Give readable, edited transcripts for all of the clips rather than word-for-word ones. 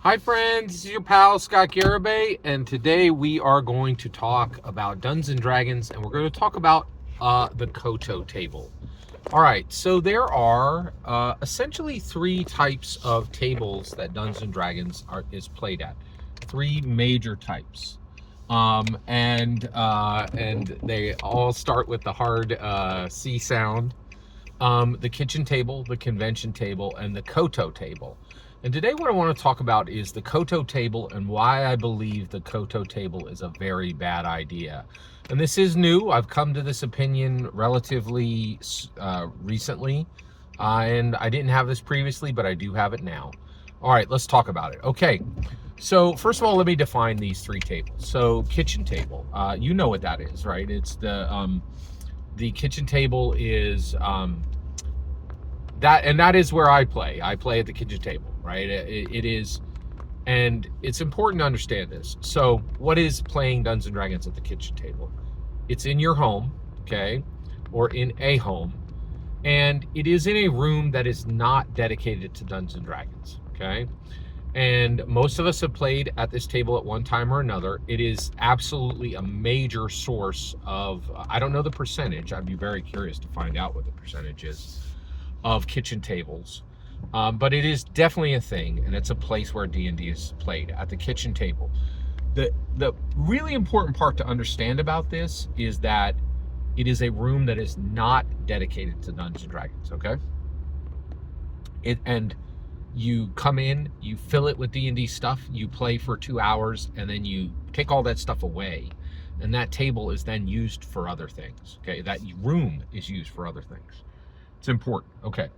Hi friends, this is your pal Scott Garibay, and today we are going to talk about Dungeons and Dragons, and we're going to talk about the Koto table. All right, so there are essentially three types of tables that Dungeons and Dragons is played at. Three major types, and they all start with the hard C sound. The kitchen table, the convention table, and the Koto table. And today what I want to talk about is the Koto table and why I believe the Koto table is a very bad idea. And this is new. I've come to this opinion relatively recently. And I didn't have this previously, but I do have it now. All right, let's talk about it. Okay, so first of all, let me define these three tables. So kitchen table, you know what that is, right? It's the kitchen table is that is where I play. I play at the kitchen table, right? It is, and it's important to understand this. So, what is playing Dungeons and Dragons at the kitchen table? It's in your home, okay, or in a home, and it is in a room that is not dedicated to Dungeons and Dragons, okay. And most of us have played at this table at one time or another. It is absolutely a major source of, I don't know the percentage. I'd be very curious to find out what the percentage is of kitchen tables. But it is definitely a thing, and it's a place where D&D is played, at the kitchen table. The really important part to understand about this is that it is a room that is not dedicated to Dungeons and Dragons, okay? And you come in, you fill it with D&D stuff, you play for 2 hours, and then you take all that stuff away. And that table is then used for other things, okay? That room is used for other things. It's important, okay.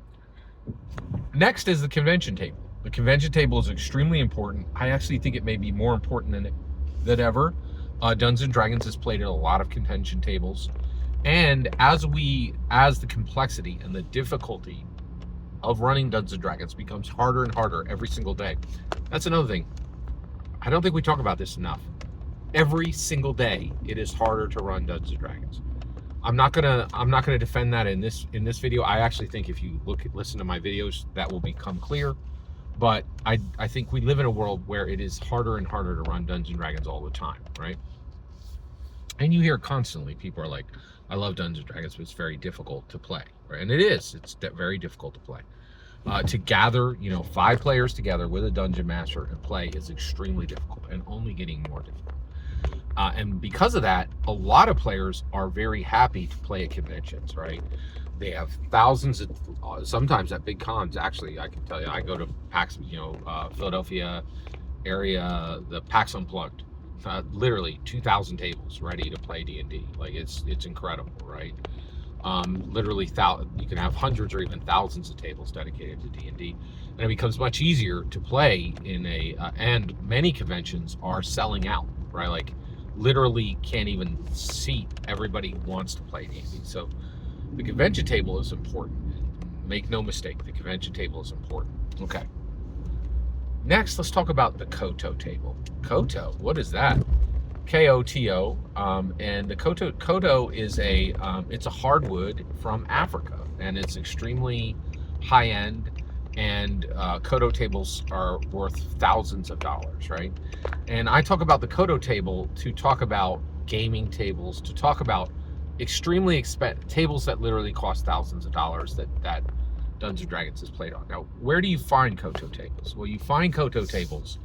Next is the convention table. The convention table is extremely important. I actually think it may be more important than ever. Dungeons and Dragons is played at a lot of convention tables. And as the complexity and the difficulty of running Dungeons and Dragons becomes harder and harder every single day. That's another thing. I don't think we talk about this enough. Every single day, it is harder to run Dungeons and Dragons. I'm not gonna defend that in this video. I actually think if you listen to my videos, that will become clear. But I think we live in a world where it is harder and harder to run Dungeons and Dragons all the time, right? And you hear constantly people are like, I love Dungeons and Dragons, but it's very difficult to play, right? And it is. It's very difficult to play. To gather, 5 players together with a dungeon master and play is extremely difficult, and only getting more difficult. And because of that, a lot of players are very happy to play at conventions, right? They have thousands of, sometimes at big cons, actually, I can tell you, I go to PAX, Philadelphia area, the PAX Unplugged, literally 2,000 tables ready to play D&D. Like, it's incredible, right? Literally, you can have hundreds or even thousands of tables dedicated to D&D, and it becomes much easier to play in and many conventions are selling out, right? Like, literally can't even seat everybody who wants to play D&D. So the convention table is important. Make no mistake, the convention table is important. Okay. Next, let's talk about the Koto table. Koto, what is that? Koto, and the Koto is it's a hardwood from Africa, and it's extremely high end. And Koto tables are worth thousands of dollars, right? And I talk about the Koto table to talk about gaming tables, to talk about extremely expensive tables that literally cost thousands of dollars that Dungeons and Dragons is played on. Now, where do you find Koto tables? Well, you find Koto tables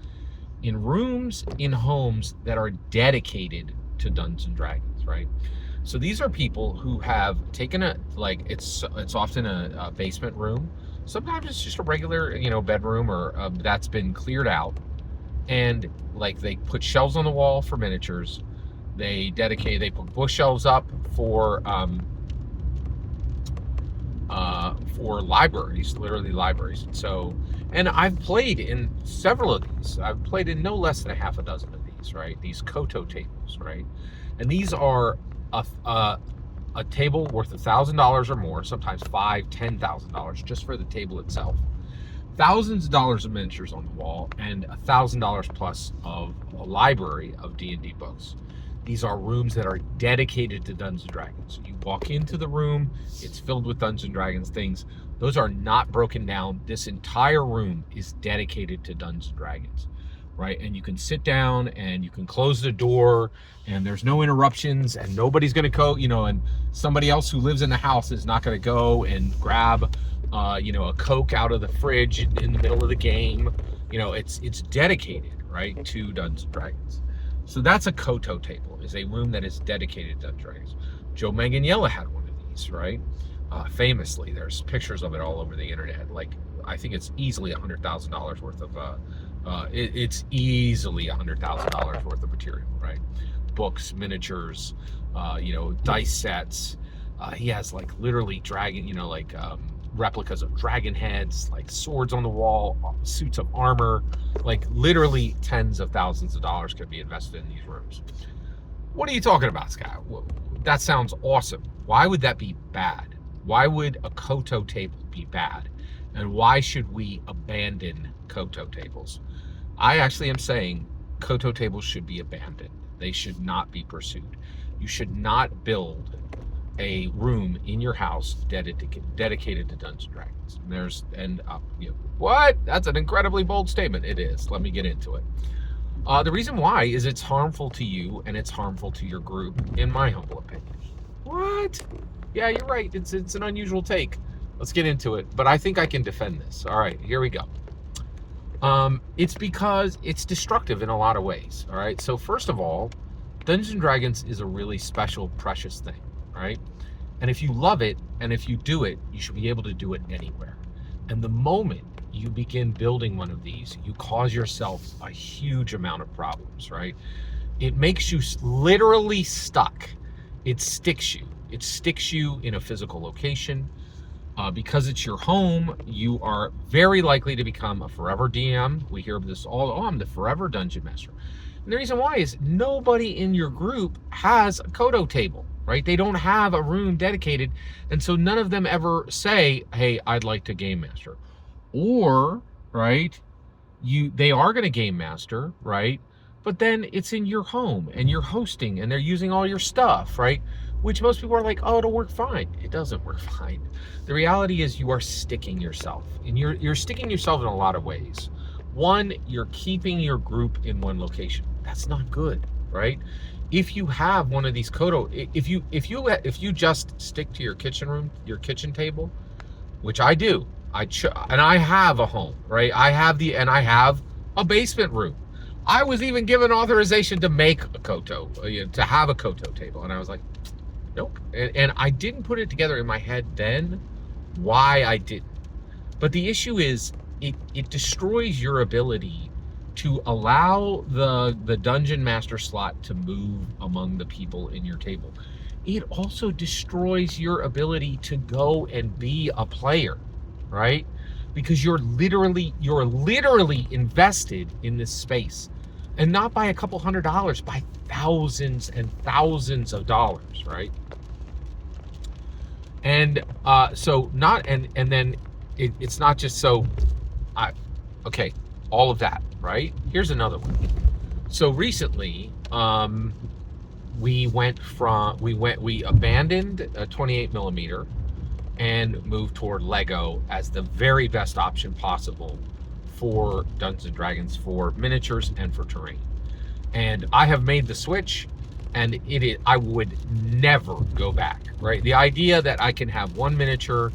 in rooms in homes that are dedicated to Dungeons and Dragons, right? So these are people who have taken it's often a basement room. Sometimes it's just a regular, bedroom or that's been cleared out, and like they put shelves on the wall for miniatures. They put bookshelves up for libraries, literally libraries. And I've played in several of these. I've played in no less than a half a dozen of these, right? These Koto tables, right? And these are a table worth $1,000 or more, sometimes $5,000, $10,000 just for the table itself. Thousands of dollars of miniatures on the wall, and $1,000 plus of a library of D&D books. These are rooms that are dedicated to Dungeons and Dragons. You walk into the room, it's filled with Dungeons and Dragons things. Those are not broken down. This entire room is dedicated to Dungeons and Dragons, right? And you can sit down and you can close the door and there's no interruptions and nobody's going to go, and somebody else who lives in the house is not going to go and grab, a Coke out of the fridge in the middle of the game. It's dedicated, right, to Dungeons and Dragons. So that's a Koto table, is a room that is dedicated to Dungeons and Dragons. Joe Manganiello had one of these, right? Famously, there's pictures of it all over the internet. Like, I think it's easily $100,000 worth of, it's easily $100,000 worth of material, right? Books, miniatures, dice sets. He has like literally dragon, replicas of dragon heads, like swords on the wall, suits of armor, like literally tens of thousands of dollars could be invested in these rooms. What are you talking about, Scott? That sounds awesome. Why would that be bad? Why would a Koto table be bad? And why should we abandon Koto tables? I actually am saying Koto tables should be abandoned. They should not be pursued. You should not build a room in your house dedicated to Dungeons and Dragons. What? That's an incredibly bold statement. It is. Let me get into it. The reason why is it's harmful to you and it's harmful to your group, in my humble opinion. What? Yeah, you're right. It's an unusual take. Let's get into it. But I think I can defend this. All right, here we go. It's because it's destructive in a lot of ways. All right. So first of all, Dungeons and Dragons is a really special, precious thing. Right? And if you love it and if you do it, you should be able to do it anywhere. And the moment you begin building one of these, you cause yourself a huge amount of problems, right? It makes you literally stuck. It sticks you. It sticks you in a physical location. Because it's your home, you are very likely to become a forever DM. We hear this all, I'm the forever dungeon master. And the reason why is nobody in your group has a Koto table, right? They don't have a room dedicated. And so none of them ever say, hey, I'd like to game master. Or, right, they are going to game master, right? But then it's in your home and you're hosting and they're using all your stuff, right? Which most people are like, oh, it'll work fine. It doesn't work fine. The reality is you are sticking yourself, and you're sticking yourself in a lot of ways. One, you're keeping your group in one location. That's not good, right? If you have one of these Koto, if you just stick to your kitchen room, your kitchen table, which I do, and I have a home, right? I have a basement room. I was even given authorization to make a Koto, to have a Koto table, and I was like, nope. And I didn't put it together in my head then why I didn't. But the issue is it destroys your ability to allow the dungeon master slot to move among the people in your table. It also destroys your ability to go and be a player, right? Because you're literally invested in this space, and not by a couple $100, by thousands and thousands of dollars, right? And then it's not just so. Okay, all of that, right? Here's another one. So recently, we abandoned a 28 millimeter and moved toward Lego as the very best option possible for Dungeons and Dragons, for miniatures and for terrain. And I have made the switch, and I would never go back, right? The idea that I can have one miniature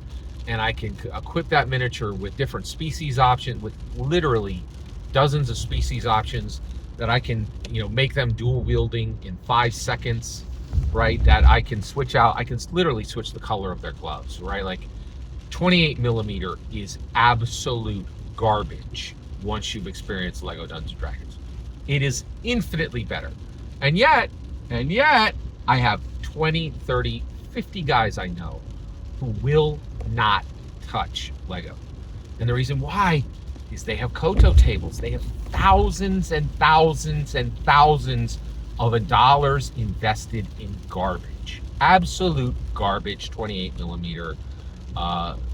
and I can equip that miniature with different species options, with literally dozens of species options, that I can, make them dual wielding in 5 seconds, right? That I can switch out. I can literally switch the color of their gloves, right? Like 28 millimeter is absolute garbage once you've experienced Lego Dungeons and Dragons. It is infinitely better. And yet, I have 20, 30, 50 guys I know who will not touch Lego. And the reason why is they have Koto tables. They have thousands and thousands and thousands of dollars invested in garbage. Absolute garbage 28 millimeter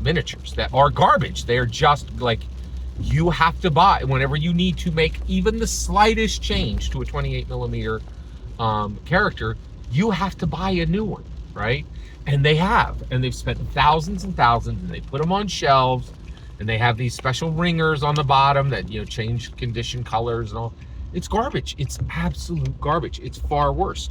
miniatures that are garbage. They're just like, you have to buy whenever you need to make even the slightest change to a 28 millimeter character, you have to buy a new one, right? And they have, and they've spent thousands and thousands, and they put them on shelves, and they have these special ringers on the bottom that, you know, change condition colors and all. It's garbage. It's absolute garbage. It's far worse.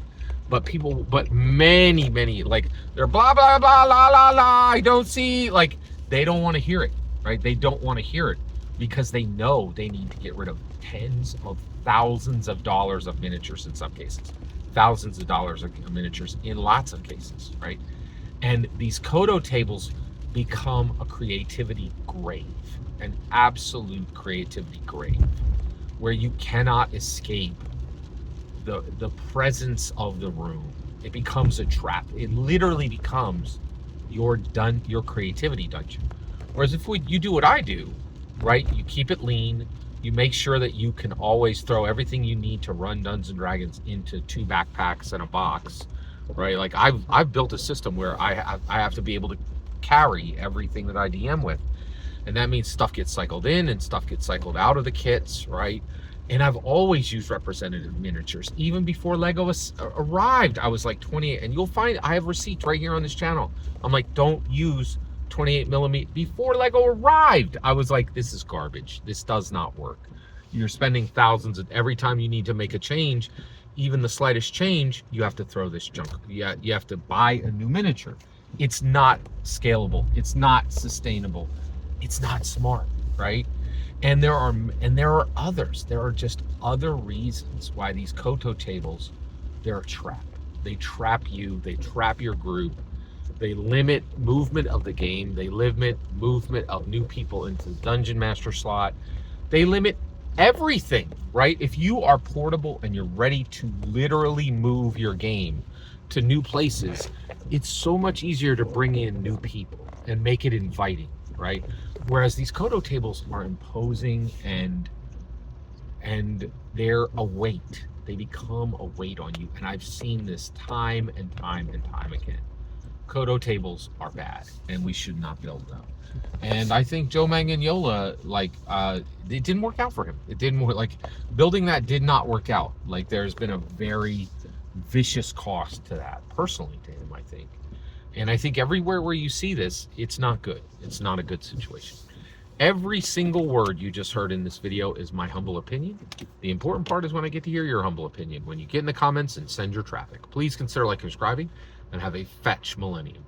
But people, but many, like, they're blah, blah, blah, la, la, la, I don't see, like, they don't want to hear it, right? They don't want to hear it because they know they need to get rid of tens of thousands of dollars of miniatures in some cases, thousands of dollars of miniatures in lots of cases, right? And these Koto tables become a creativity grave, an absolute creativity grave, where you cannot escape the presence of the room. It becomes a trap. It literally becomes your creativity dungeon. Whereas if you do what I do, right, you keep it lean, you make sure that you can always throw everything you need to run Dungeons and Dragons into 2 backpacks and a box, right? Like I've built a system where I have to be able to carry everything that I DM with, and that means stuff gets cycled in and stuff gets cycled out of the kits, right? And I've always used representative miniatures. Even before Lego arrived, I was like 28, and you'll find I have receipts right here on this channel. I'm like, don't use 28 millimeter. Before Lego arrived, I was like, this is garbage. This does not work. You're spending thousands, and every time you need to make a change, even the slightest change, you have to throw this junk. You have to buy a new miniature. It's not scalable. It's not sustainable. It's not smart, right? And there are others. There are just other reasons why these Koto tables, they're a trap. They trap you. They trap your group. They limit movement of the game. They limit movement of new people into the Dungeon Master slot. They limit everything, right? If you are portable and you're ready to literally move your game to new places, it's so much easier to bring in new people and make it inviting, right? Whereas these Koto tables are imposing and they're a weight. They become a weight on you. And I've seen this time and time and time again. Koto tables are bad, and we should not build them. And I think Joe Manganiello, like, it didn't work out for him. It didn't work. Like, building that did not work out. Like, there's been a very vicious cost to that, personally, to him, I think. And I think everywhere where you see this, it's not good. It's not a good situation. Every single word you just heard in this video is my humble opinion. The important part is when I get to hear your humble opinion, when you get in the comments and send your traffic. Please consider liking and subscribing, and have a fetch millennium.